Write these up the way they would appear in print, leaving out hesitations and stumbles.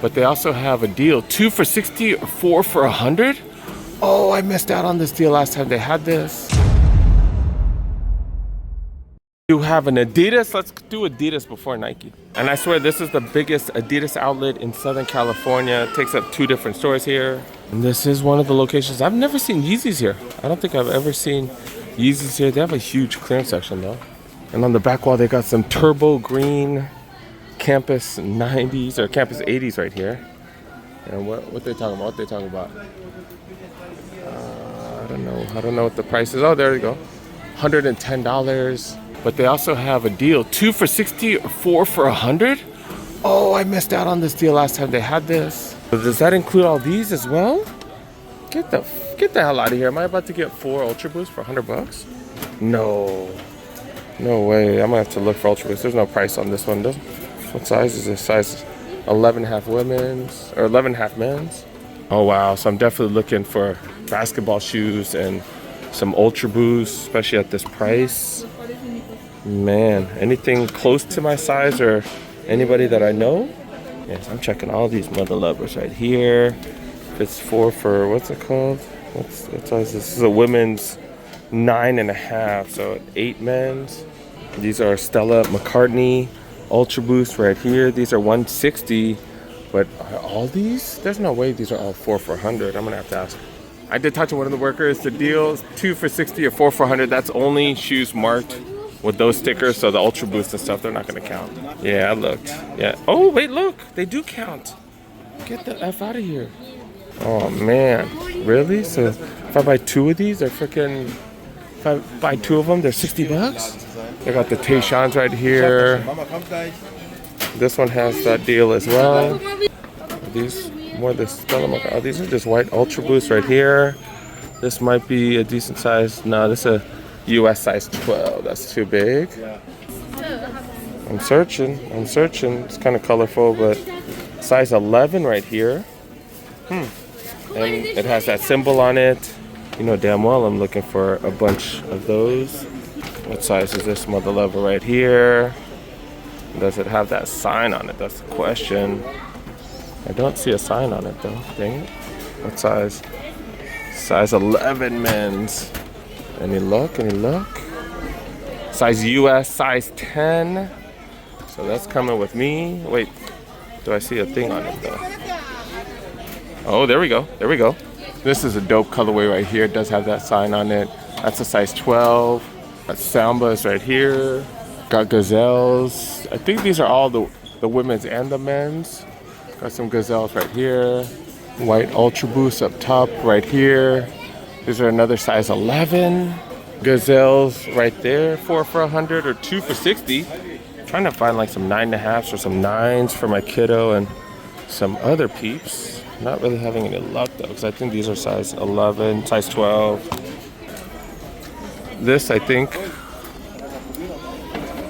But they also have a deal, 2 for 60 or 4 for 100. Oh, I missed out on this deal last time they had this. You have an Adidas. Let's do Adidas before Nike. And I swear this is the biggest Adidas outlet in Southern California. It takes up 2 different stores here. And this is one of the locations. I've never seen Yeezys here. I don't think I've ever seen Yeezys here. They have a huge clearance section though. And on the back wall, they got some turbo green Campus 90s or Campus 80s right here. And what they talking about? What they talking about? I don't know what the price is. Oh, there you go. $110. But they also have a deal, 2 for 60 or 4 for 100. Oh, I missed out on this deal last time they had this. So does that include all these as well? Get the hell out of here. Am I about to get 4 Ultraboost for $100? No way. I'm gonna have to look for Ultraboost. There's no price on this one. What size is this? Size 11.5 women's or 11.5 men's. Oh wow, so I'm definitely looking for basketball shoes and some Ultraboost, especially at this price. Man, anything close to my size or anybody that I know? Yes, I'm checking all these mother lovers right here. It's 4 for, what's it called? What size is this? This is a women's 9.5, so 8 men's. These are Stella McCartney Ultraboost right here. These are 160, but are all these? There's no way these are all 4 for 100. I'm gonna have to ask. I did talk to one of the workers. The deal's 2 for 60 or 4 for 100. That's only shoes marked with those stickers, so the Ultraboost and stuff, they're not gonna count. Yeah, I looked. Yeah. Oh wait, look, they do count. Get the F out of here. Oh man, really? So if I buy 2 of these, they're freaking. If I buy 2 of them, they're $60. They got the Tayshans right here. This one has that deal as well. These more the Stella. Oh, these are just white Ultraboost right here. This might be a decent size. No, this is a US size 12. That's too big. I'm searching. It's kind of colorful, but size 11 right here. And it has that symbol on it. You know damn well I'm looking for a bunch of those. What size is this mother lover right here? Does it have that sign on it? That's the question. I don't see a sign on it though. Dang it. What size? Size 11 men's. Any look? Size US, size 10. So that's coming with me. Wait, do I see a thing on it though? Oh, there we go. This is a dope colorway right here. It does have that sign on it. That's a size 12. Got Sambas right here. Got Gazelles. I think these are all the women's and the men's. Got some Gazelles right here. White Ultraboost up top right here. These are another size 11. Gazelles right there, 4 for 100 or 2 for 60. Trying to find like some 9.5s or some 9s for my kiddo and some other peeps. Not really having any luck though, because I think these are size 11, size 12. This I think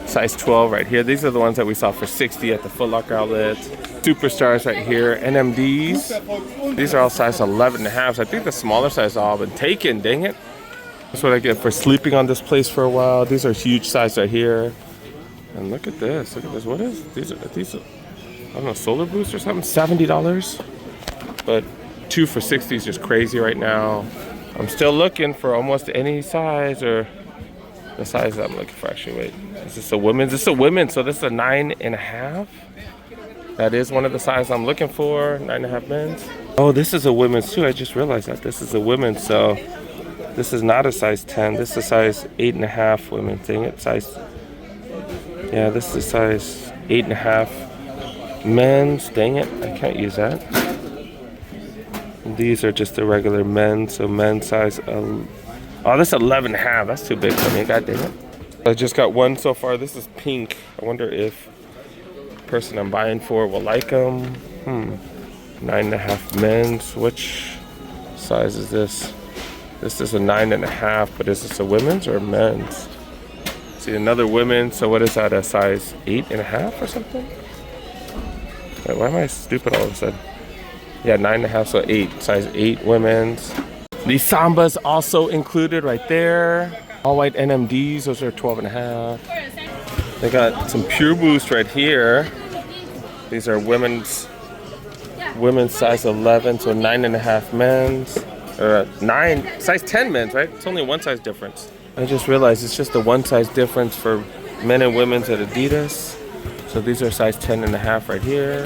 size 12 right here. These are the ones that we saw for 60 at the Foot Locker outlet. Superstars right here, NMDs. These are all size 11.5s. I think the smaller size have all been taken, dang it. That's what I get for sleeping on this place for a while. These are huge size right here. And look at this, what is, these are, I don't know, Solar Boost or something, $70. But 2 for 60 is just crazy right now. I'm still looking for almost any size or the size that I'm looking for actually. Wait, is this a women's? This is a women's, so this is a 9.5. That is one of the sizes I'm looking for, 9.5 men's. Oh, this is a women's too. I just realized that this is a women's, so this is not a size 10. This is a size 8.5 women. Dang it, size. Yeah, this is a size 8.5 men's. Dang it, I can't use that. These are just the regular men, so men's size. Oh, this is 11.5. That's too big for me. God dang it. I just got one so far. This is pink. I wonder if the person I'm buying for will like them. 9.5 men's. Which size is this? This is a 9.5, but is this a women's or a men's? See, another women's. So what is that? A size 8.5 or something? Wait, why am I stupid all of a sudden? Yeah, 9.5, so 8. Size 8 women's. These Sambas also included right there. All white NMDs, those are 12.5. They got some Pure Boost right here. These are women's women's size 11, so 9.5 men's. Or 9, size 10 men's, right? It's only one size difference. I just realized it's just a one size difference for men and women's at Adidas. So these are size 10.5 right here.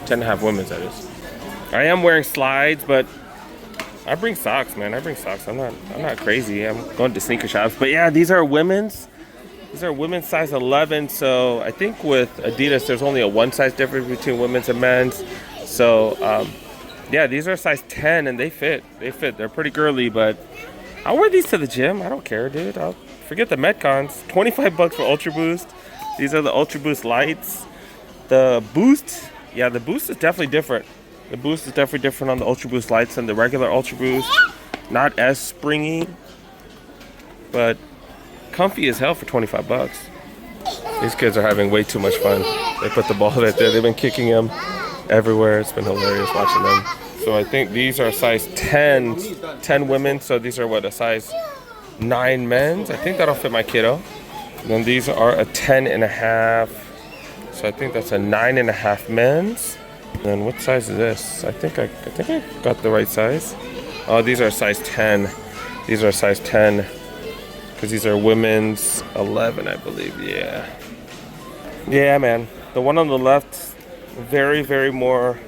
10.5 women's, that is. I am wearing slides, but I bring socks, man. I bring socks. I'm not crazy. I'm going to sneaker shops. But yeah, these are women's. These are women's size 11. So I think with Adidas, there's only a one size difference between women's and men's. So yeah, these are size 10 and they fit. They're pretty girly, but I'll wear these to the gym. I don't care, dude. I'll forget the Metcons. 25 bucks for Ultraboost. These are the Ultraboost lights. The Boost, yeah, the Boost is definitely different. The Boost is definitely different on the Ultraboost lights than the regular Ultraboost. Not as springy, but comfy as hell for 25 bucks. These kids are having way too much fun. They put the ball right there. They've been kicking him everywhere. It's been hilarious watching them. So I think these are size 10 women. So these are what, a size 9 men's? I think that'll fit my kiddo. And then these are a 10.5. So I think that's a 9.5 men's. And then what size is this? I think I got the right size. Oh, these are size 10. These are size 10. Because these are women's 11, I believe. Yeah. Yeah, man. The one on the left, very, very more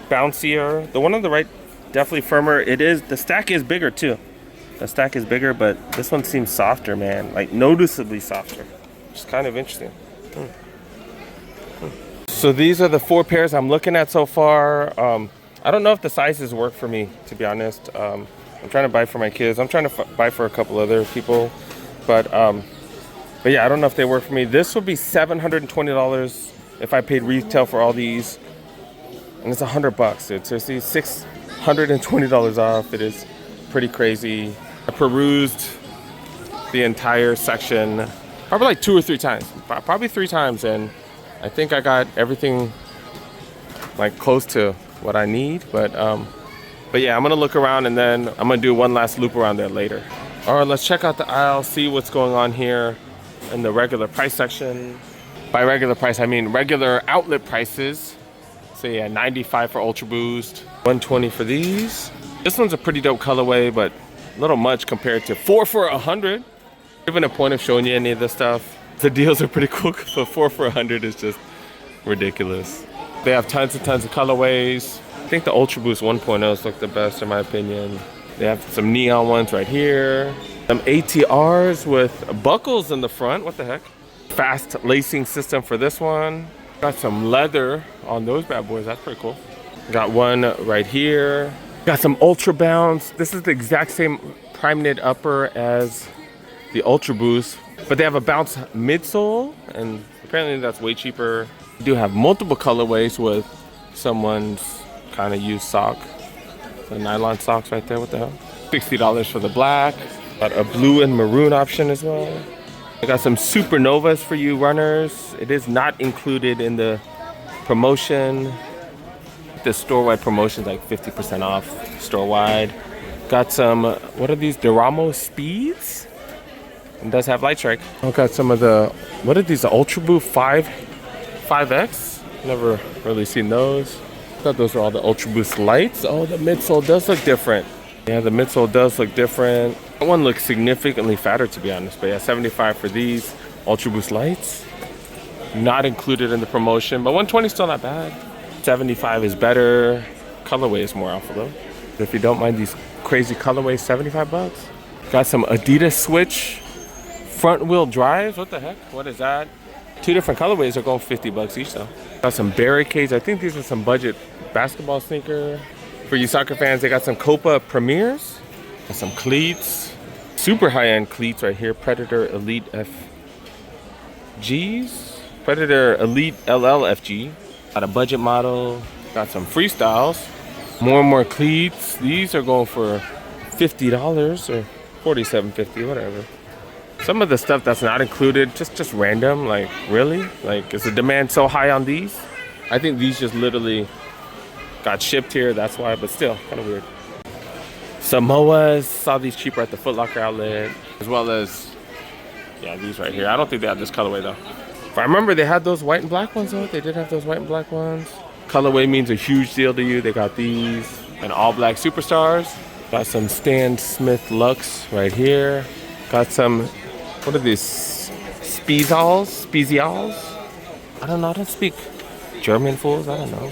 bouncier. The one on the right, definitely firmer. The stack is bigger too. The stack is bigger, but this one seems softer, man. Like noticeably softer. It's kind of interesting. So these are the 4 pairs I'm looking at so far. I don't know if the sizes work for me, to be honest. I'm trying to buy for my kids. I'm trying to buy for a couple other people, but yeah, I don't know if they work for me. This would be $720 if I paid retail for all these, and it's $100, dude. Seriously, $620 off. It is pretty crazy. I perused the entire section probably like 2 or 3 times, probably 3 times, and I think I got everything like close to what I need. But yeah, I'm gonna look around and then I'm gonna do one last loop around there later. All right, let's check out the aisle, see what's going on here in the regular price section. By regular price, I mean regular outlet prices. So yeah, 95 for Ultraboost, 120 for these. This one's a pretty dope colorway, but a little much compared to 4 for 100. Even a point of showing you any of this stuff. The deals are pretty cool, but 4 for 100 is just ridiculous. They have tons and tons of colorways. I think the Ultraboost 1.0s look the best in my opinion. They have some neon ones right here. Some ATRs with buckles in the front. What the heck? Fast lacing system for this one. Got some leather on those bad boys. That's pretty cool. Got one right here. Got some Ultra Bounce. This is the exact same prime knit upper as the Ultraboost, but they have a bounce midsole, and apparently that's way cheaper. You do have multiple colorways with someone's kind of used sock. The nylon socks right there. What the hell? $60 for the black. Got a blue and maroon option as well. I got some Supernovas for you runners. It is not included in the promotion. The store-wide promotion is like 50% off store-wide. Got some, what are these? Duramo Speeds? It does have light strike. I got some of the, what are these? The Ultraboost 5X? Never really seen those. I thought those were all the Ultraboost lights. Oh, the midsole does look different. Yeah, the midsole does look different. That one looks significantly fatter, to be honest. But yeah, 75 for these Ultraboost lights. Not included in the promotion, but 120 is still not bad. 75 is better. Colorway is more alpha though. If you don't mind these crazy colorways, 75 bucks. Got some Adidas Switch front wheel drives. What the heck? What is that? 2 different colorways are going 50 bucks each though. Got some Barricades. I think these are some budget basketball sneaker. For you soccer fans, they got some Copa Premiers. Got some cleats. Super high-end cleats right here. Predator Elite FGs. Predator Elite LLFG. Got a budget model. Got some freestyles. More and more cleats. These are going for $50 or $47.50, whatever. Some of the stuff that's not included, just random. Like, really? Like, is the demand so high on these? I think these just literally got shipped here, that's why, but still, kind of weird. Samoas, saw these cheaper at the Foot Locker outlet, as well as, yeah, these right here. I don't think they have this colorway though. If I remember, they had those white and black ones though. They did have those white and black ones. colorway means a huge deal to you, they got these. And all black superstars. Got some Stan Smith Lux right here. Got some, what are these? Spezials? I don't know, I don't speak German, fools, I don't know.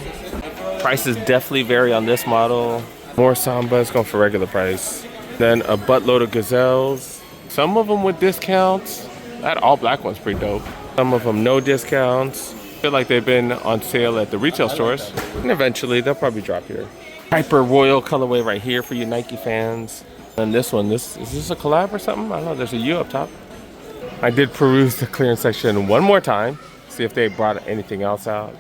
Prices definitely vary on this model. More Sambas going for regular price. Then a buttload of Gazelles. Some of them with discounts. That all black one's pretty dope. Some of them no discounts. Feel like they've been on sale at the retail stores. And eventually they'll probably drop here. Hyper Royal colorway right here for you Nike fans. And this one, is this a collab or something? I don't know, there's a U up top. I did peruse the clearance section one more time. See if they brought anything else out.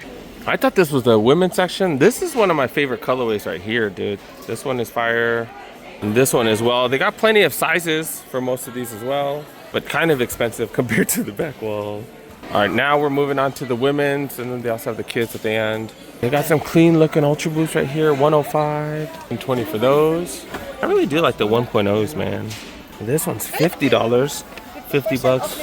I thought this was the women's section. This is one of my favorite colorways right here, dude. This one is fire. And this one as well. They got plenty of sizes for most of these as well, but kind of expensive compared to the back wall. All right, now we're moving on to the women's, and then they also have the kids at the end. They got some clean looking Ultraboost right here, 105 and 20 for those. I really do like the 1.0s, man. This one's $50, 50 bucks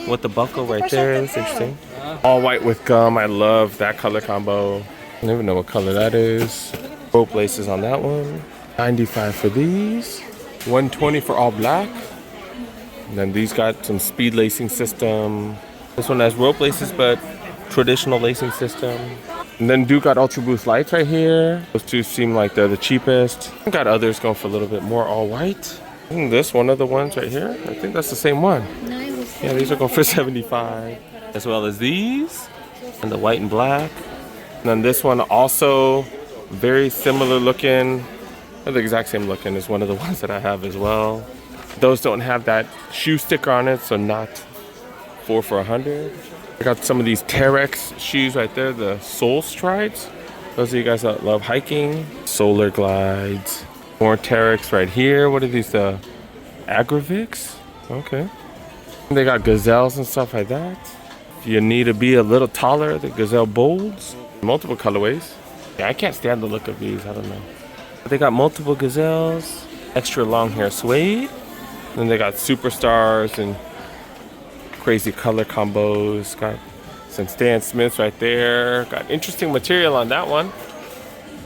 with the buckle right there. That's interesting. All white with gum. I love that color combo. I don't even know what color that is. Rope laces on that one. 95 for these. 120 for all black. And then these got some speed lacing system. This one has rope laces, but traditional lacing system. And then Duke got Ultra Boost lights right here. Those two seem like they're the cheapest. I got others going for a little bit more all white. And this one of the ones right here. I think that's the same one. Yeah, these are going for 75. As well as these. And the white and black. And then this one also very similar looking. They're the exact same looking as one of the ones that I have as well. Those don't have that shoe sticker on it, so not 4 for $100. I got some of these Terex shoes right there, the Soul Strides. Those of you guys that love hiking. Solar Glides. More Terex right here. What are these? The Agravix? Okay. They got Gazelles and stuff like that. If you need to be a little taller, the Gazelle Bolds. Multiple colorways. Yeah, I can't stand the look of these. I don't know. But they got multiple Gazelles. Extra long hair suede. Then they got Superstars and crazy color combos. Got some Stan Smiths right there. Got interesting material on that one.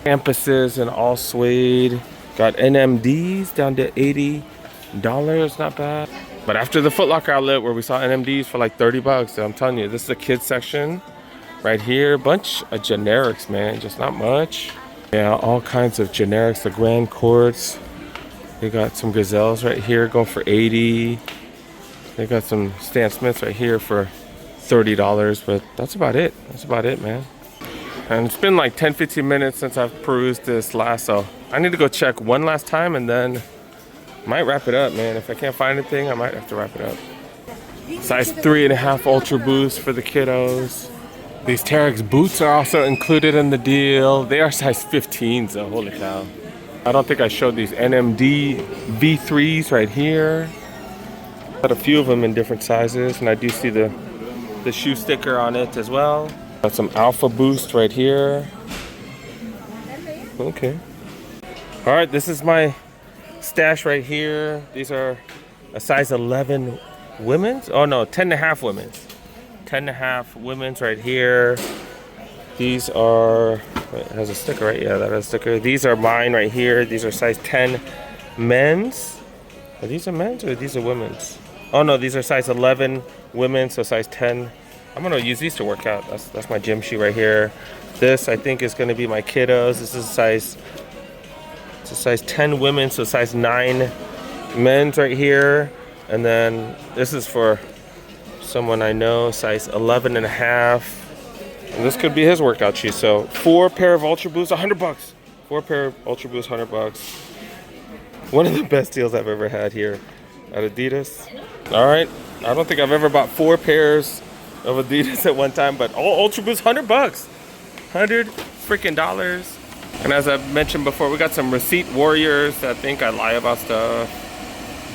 Campuses and all suede. Got NMDs down to $80. Not bad. But after the Foot Locker outlet where we saw NMDs for like 30 bucks, I'm telling you, this is the kids section right here. Bunch of generics, man. Just not much. Yeah, all kinds of generics. The Grand Courts. They got some Gazelles right here going for 80. They got some Stan Smiths right here for $30, but that's about it. That's about it, man. And it's been like 10-15 minutes since I've perused this last, so I need to go check one last time and then might wrap it up, man. If I can't find anything, I might have to wrap it up. Size 3.5 Ultra Boost for the kiddos. These Terex boots are also included in the deal. They are size 15s, so holy cow. I don't think I showed these NMD V3s right here. Got a few of them in different sizes, and I do see the shoe sticker on it as well. Got some Alpha Boost right here. Okay. All right, this is my stash right here. These are a size 11 women's. Oh no, 10.5 women's. 10.5 women's right here. These are, wait, it has a sticker, right? Yeah, that has a sticker. These are mine right here. These are size 10 men's. Are these are men's or these are women's? Oh no, these are size 11 women's, so size 10. I'm gonna use these to work out. That's my gym shoe right here. This I think is gonna be my kiddos. This is it's a size 10 women's, so size 9 men's right here. And then this is for someone I know, size 11.5. And this could be his workout shoe. So 4 pair of Ultra Boost, $100. 4 pair of Ultra Boost, $100. One of the best deals I've ever had here at Adidas. All right, I don't think I've ever bought 4 pairs of Adidas at one time, but all Ultra Boost, $100. $100 freaking dollars. And as I mentioned before, we got some receipt warriors that think I lie about stuff.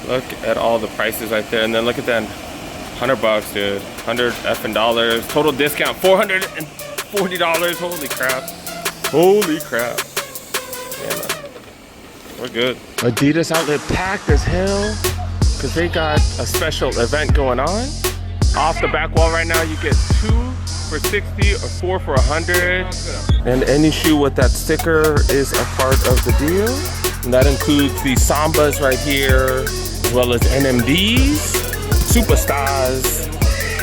Look at all the prices right there, and then look at that. $100, dude. $100 effing dollars. Total discount $440. Holy crap. Holy crap. Yeah, man. We're good. Adidas Outlet packed as hell because they got a special event going on. Off the back wall right now, you get 2 for 60 or 4 for 100. And any shoe with that sticker is a part of the deal. And that includes the Sambas right here, as well as NMDs, Superstars,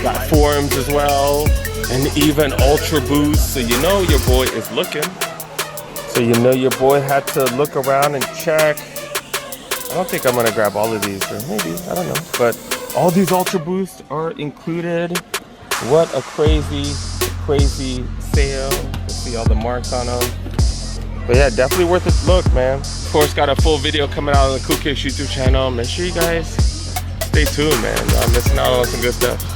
got Forms as well, and even Ultraboost. So you know your boy is looking. So you know your boy had to look around and check. I don't think I'm gonna grab all of these, or maybe, I don't know. But all these Ultraboosts are included. What a crazy sale. You see all the marks on them. But yeah, definitely worth a look, man. Of course, got a full video coming out on the Cool Kicks YouTube channel. Make sure you guys stay tuned, man. I'm missing out on some good stuff.